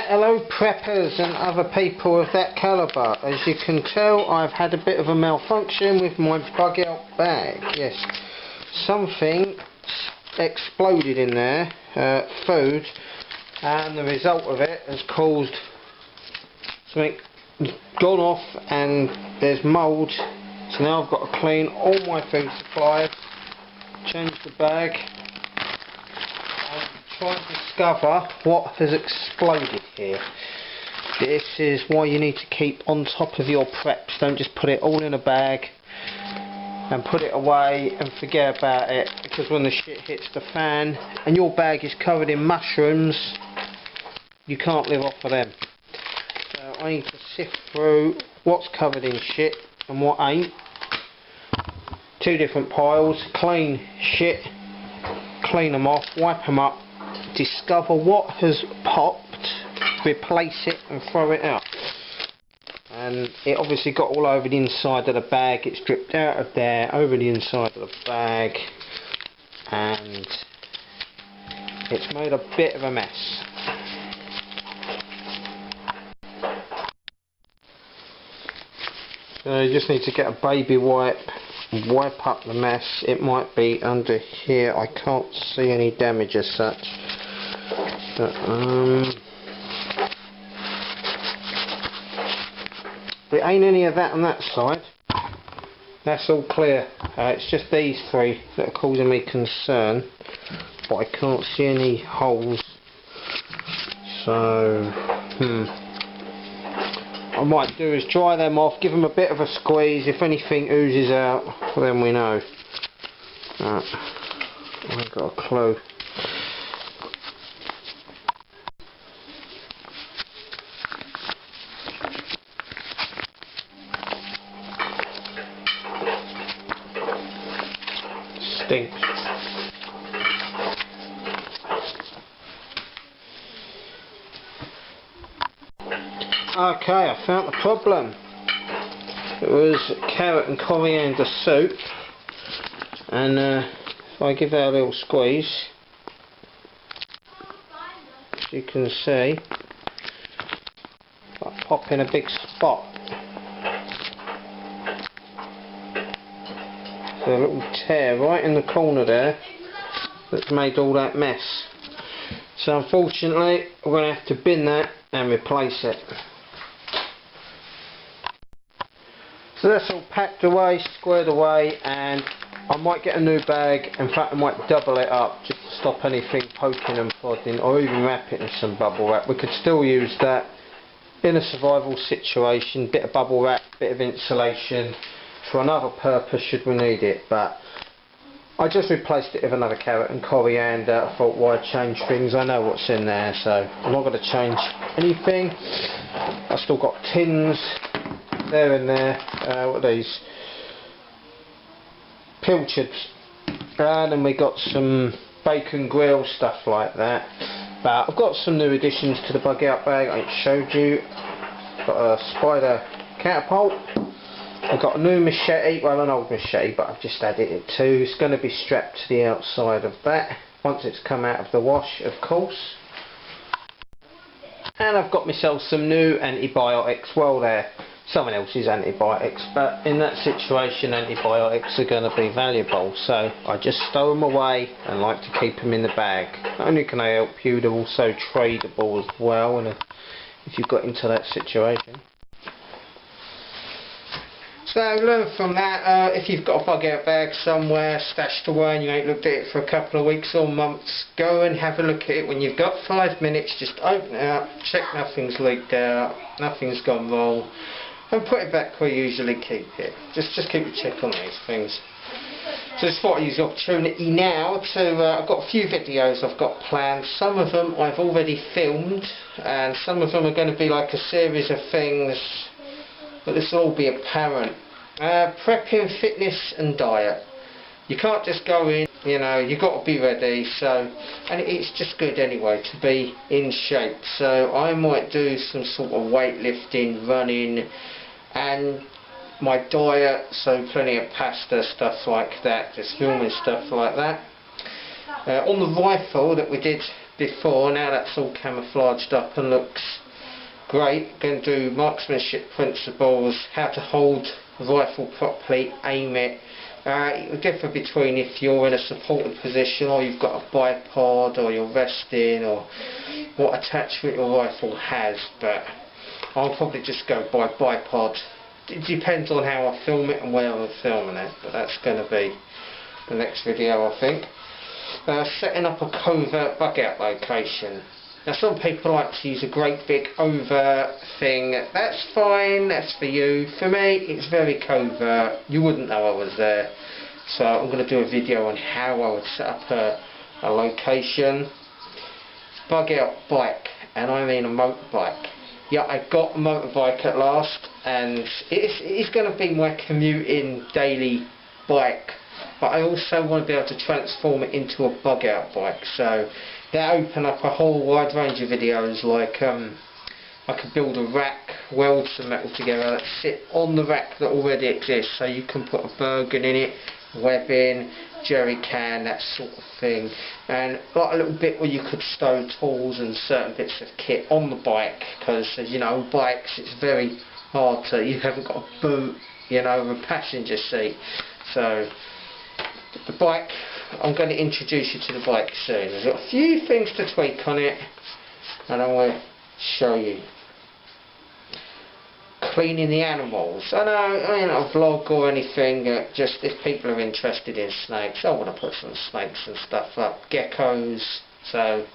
Hello preppers and other people of that calibre. As you can tell, I've had a bit of a malfunction with my bug out bag. Yes, something exploded in there, food, and the result of it has caused something gone off and there's mould. So now I've got to clean all my food supplies, change the bag, try and discover what has exploded here. This is why you need to keep on top of your preps. Don't just put it all in a bag and put it away and forget about it, because when the shit hits the fan and your bag is covered in mushrooms, you can't live off of them. So I need to sift through what's covered in shit and what ain't. Two different piles, clean shit, clean them off, wipe them up, discover what has popped, replace it and throw it out. And it obviously got all over the inside of the bag. It's dripped out of there over the inside of the bag and it's made a bit of a mess. So you just need to get a baby wipe, wipe up the mess. It might be under here. I can't see any damage as such. But, there ain't any of that on that side. That's all clear. It's just these three that are causing me concern, but I can't see any holes. So what I might do is dry them off, give them a bit of a squeeze. If anything oozes out, then we know. I ain't got a clue. Stinks. Okay, I found the problem. It was carrot and coriander soup, and if I give that a little squeeze, as you can see, I pop in a big spot. So a little tear right in the corner there that's made all that mess. So unfortunately we're going to have to bin that and replace it. So that's all packed away, squared away, and I might get a new bag. In fact, I might double it up just to stop anything poking and prodding, or even wrap it in some bubble wrap. We could still use that in a survival situation, bit of bubble wrap, bit of insulation for another purpose should we need it. But I just replaced it with another carrot and coriander. I thought, why change things? I know what's in there, so I'm not going to change anything. I've still got tins there and there. What are these? Pilchards. And then we got some bacon grill, stuff like that. But I've got some new additions to the bug out bag I showed you. Got a spider catapult. I've got a new machete, well an old machete, but I've just added it too. It's going to be strapped to the outside of that once it's come out of the wash, of course. And I've got myself some new antibiotics. Well, they're someone else's antibiotics, but in that situation antibiotics are going to be valuable, so I just stow them away and like to keep them in the bag. Not only can they help you, they're also tradable as well, and if you got into that situation. So learn from that. If you've got a bug out bag somewhere stashed away and you ain't looked at it for a couple of weeks or months, go and have a look at it. When you've got 5 minutes, just open it up, check nothing's leaked out, nothing's gone wrong, and put it back where you usually keep it. Just keep a check on these things. So just thought I'd use the opportunity now to, I've got a few videos I've got planned. Some of them I've already filmed, and some of them are going to be like a series of things, but this will all be apparent. Prepping, fitness and diet. You can't just go in, you know, you've got to be ready, so, and it's just good anyway to be in shape. So I might do some sort of weightlifting, running, and my diet, so plenty of pasta, stuff like that, just filming stuff like that. On the rifle that we did before. Now that's all camouflaged up and looks great. Going to do marksmanship principles, how to hold the rifle properly, aim it. It will differ between if you're in a supported position or you've got a bipod or you're resting or what attachment your rifle has, but I'll probably just go by bipod. It depends on how I film it and where I'm filming it, but that's going to be the next video, I think. Setting up a covert bug out location. Now some people like to use a great big overt thing. That's fine, that's for you. For me, it's very covert. You wouldn't know I was there. So I'm going to do a video on how I would set up a location. Bug out bike, and I mean a motorbike. Yeah, I got a motorbike at last, and it's going to be my commuting daily bike. But I also want to be able to transform it into a bug out bike. So that open up a whole wide range of videos, like I could build a rack, weld some metal together that sit on the rack that already exists, so you can put a Bergen in it, webbing, jerry can, that sort of thing, and like a little bit where you could stow tools and certain bits of kit on the bike, because as you know, bikes, it's very hard to, you haven't got a boot, you know, a passenger seat. So the bike, I'm going to introduce you to the bike soon. There's got a few things to tweak on it, and I want to show you. Cleaning the animals. I know, I ain't a vlog or anything, just if people are interested in snakes, I want to put some snakes and stuff up, geckos, so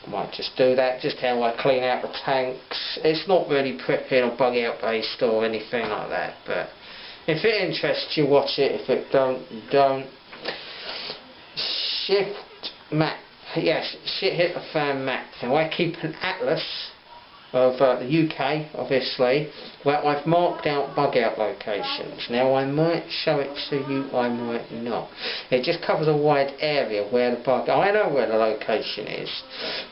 I might just do that, just how I clean out the tanks. It's not really prepping or bug out based or anything like that, but if it interests you, watch it. If it don't, you don't. Shift map. Yes, shit hit the fan map. Now I keep an atlas of the UK, obviously, where I've marked out bug out locations. Now I might show it to you, I might not. It just covers a wide area where the bug, I know where the location is,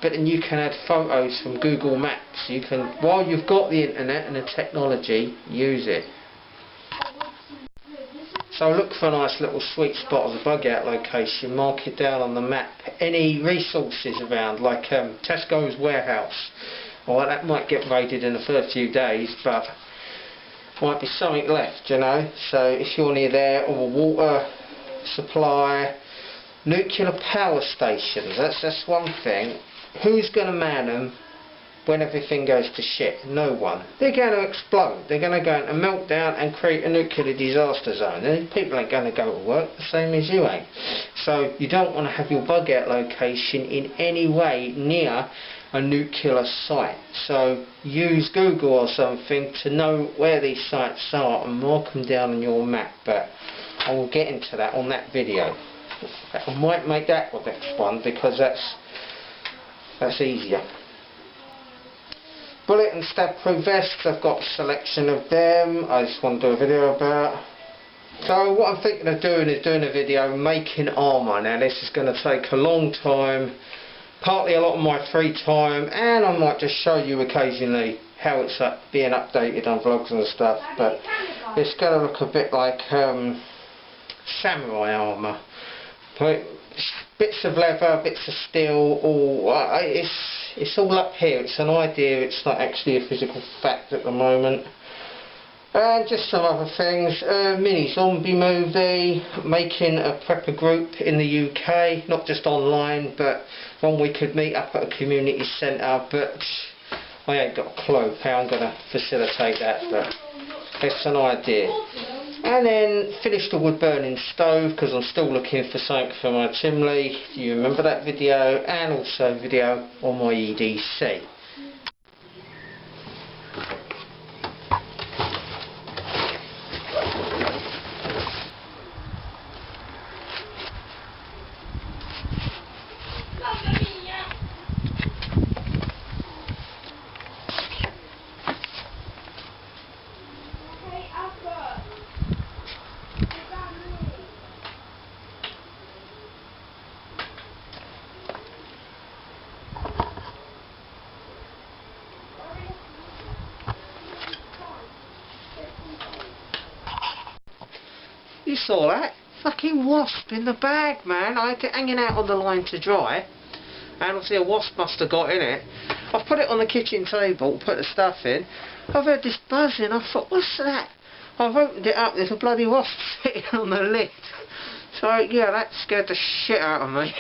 but then you can add photos from Google Maps. You can, while you've got the internet and the technology, use it. So look for a nice little sweet spot of the bug out location, mark it down on the map. Any resources around, like Tesco's warehouse, well, that might get raided in the first few days, but might be something left, you know. So if you're near there, or a water supply, nuclear power stations, that's one thing. Who's going to man them when everything goes to shit? No one. They're going to explode. They're going to go into meltdown and create a nuclear disaster zone. And people ain't going to go to work the same as you ain't. So you don't want to have your bug out location in any way near a nuclear site. So use Google or something to know where these sites are and mark them down on your map. But I will get into that on that video. I might make that the next one because that's easier. Bullet and stab proof vests, I've got a selection of them. I just want to do a video about. So what I'm thinking of doing is doing a video making armour. Now this is going to take a long time, partly a lot of my free time, and I might just show you occasionally how it's being updated on vlogs and stuff, but it's going to look a bit like samurai armour. Bits of leather, bits of steel, it's all up here. It's an idea, it's not actually a physical fact at the moment. And just some other things, mini zombie movie, making a prepper group in the UK, not just online, but one we could meet up at a community centre, but I ain't got a clue how I'm going to facilitate that, but it's an idea. And then finished the wood burning stove, because I'm still looking for something for my chimney. Do you remember that video? And also a video on my EDC. You saw that? Fucking wasp in the bag, man. I had it hanging out on the line to dry. and obviously a wasp must have got in it. I've put it on the kitchen table, put the stuff in. I've heard this buzzing. I thought, what's that? I've opened it up. There's a bloody wasp sitting on the lid. So yeah, that scared the shit out of me.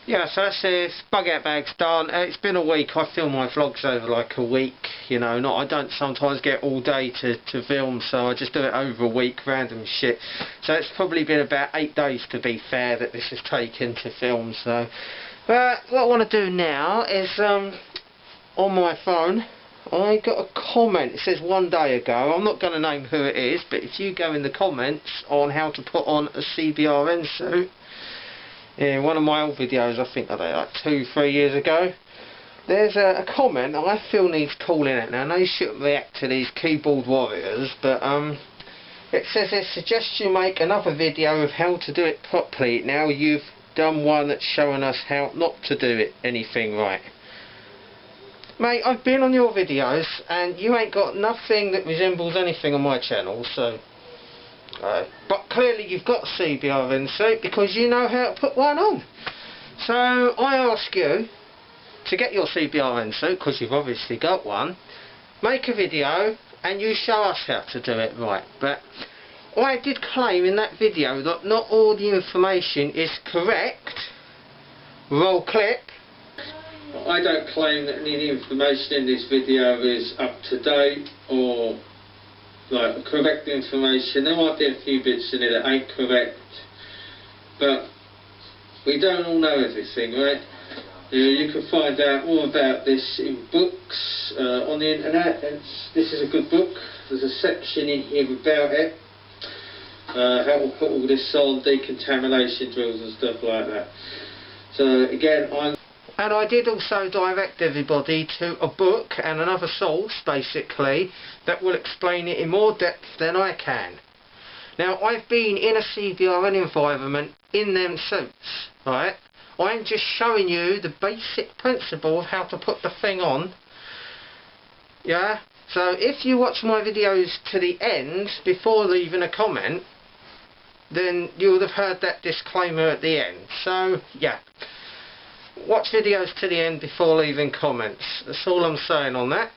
Yeah, so that's it. Bug out bag's done. It's been a week. I film my vlogs over like a week. You know, I don't sometimes get all day to film, so I just do it over a week, random shit. So it's probably been about 8 days, to be fair, that this has taken to film. So, but what I want to do now is on my phone, I got a comment. It says 1 day ago. I'm not going to name who it is, but if you go in the comments on how to put on a CBRN suit, in one of my old videos, I think like 2-3 years ago, there's a comment I feel needs calling out. Now, I know you shouldn't react to these keyboard warriors, but it says it suggests you make another video of how to do it properly. Now you've done one that's showing us how not to do anything right. Mate, I've been on your videos and you ain't got nothing that resembles anything on my channel, so but clearly you've got a CBRN suit because you know how to put one on. So I ask you to get your CBRN suit, because you've obviously got one, make a video and you show us how to do it right. But I did claim in that video that not all the information is correct. Roll clip. I don't claim that any of the information in this video is up to date or like correct information. There might be a few bits in it that ain't correct, but we don't all know everything, right? You can find out more about this in books on the internet. This is a good book. There's a section in here about it, how to put all this on, decontamination drills and stuff like that. So again, and I did also direct everybody to a book and another source, basically, that will explain it in more depth than I can. Now, I've been in a CBRN environment in them suits, right? I'm just showing you the basic principle of how to put the thing on. Yeah? So, if you watch my videos to the end, before leaving a comment, then you would have heard that disclaimer at the end. So, yeah. Watch videos to the end before leaving comments. That's all I'm saying on that.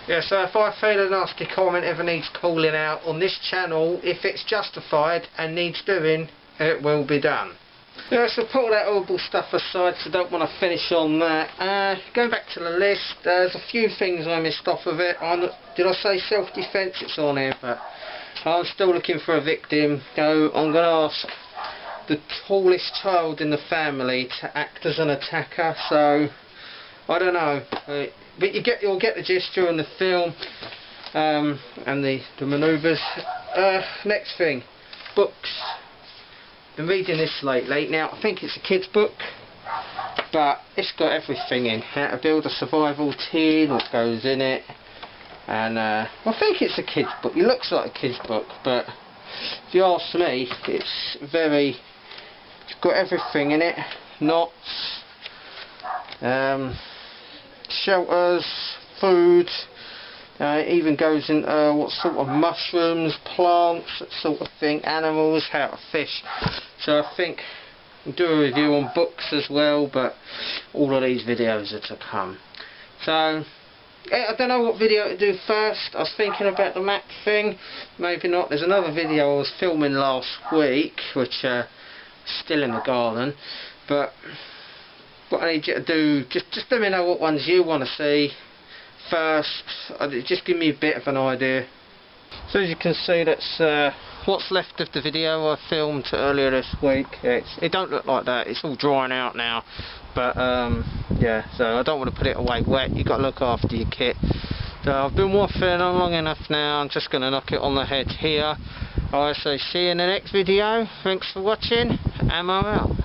Yeah, so if I feel a nasty comment ever needs calling out on this channel, if it's justified and needs doing, it will be done. Yeah, so put all that horrible stuff aside, so don't want to finish on that. Going back to the list, there's a few things I missed off of it. Did I say self-defence? It's on here, but I'm still looking for a victim. So I'm going to ask the tallest child in the family to act as an attacker, so I don't know, but you'll get the gist during the film and the manoeuvres. Next thing, books. Been reading this lately. Now I think it's a kid's book, but it's got everything in. How to build a survival tin, what goes in it, and I think it's a kid's book. It looks like a kid's book, but if you ask me, it's got everything in it. Knots, shelters, food, it even goes in what sort of mushrooms, plants, that sort of thing, animals, how to fish. So I think we'll do a review on books as well, but all of these videos are to come. So I don't know what video to do first. I was thinking about the map thing, maybe not. There's another video I was filming last week, which still in the garden, but what I need you to do, just let me know what ones you want to see first. Just give me a bit of an idea. So as you can see, that's what's left of the video I filmed earlier this week. It don't look like that, it's all drying out now, but yeah, so I don't want to put it away wet. You've got to look after your kit. So I've been waffling on long enough now. I'm just going to knock it on the head here. Alright, so see you in the next video. Thanks for watching. Ammo out.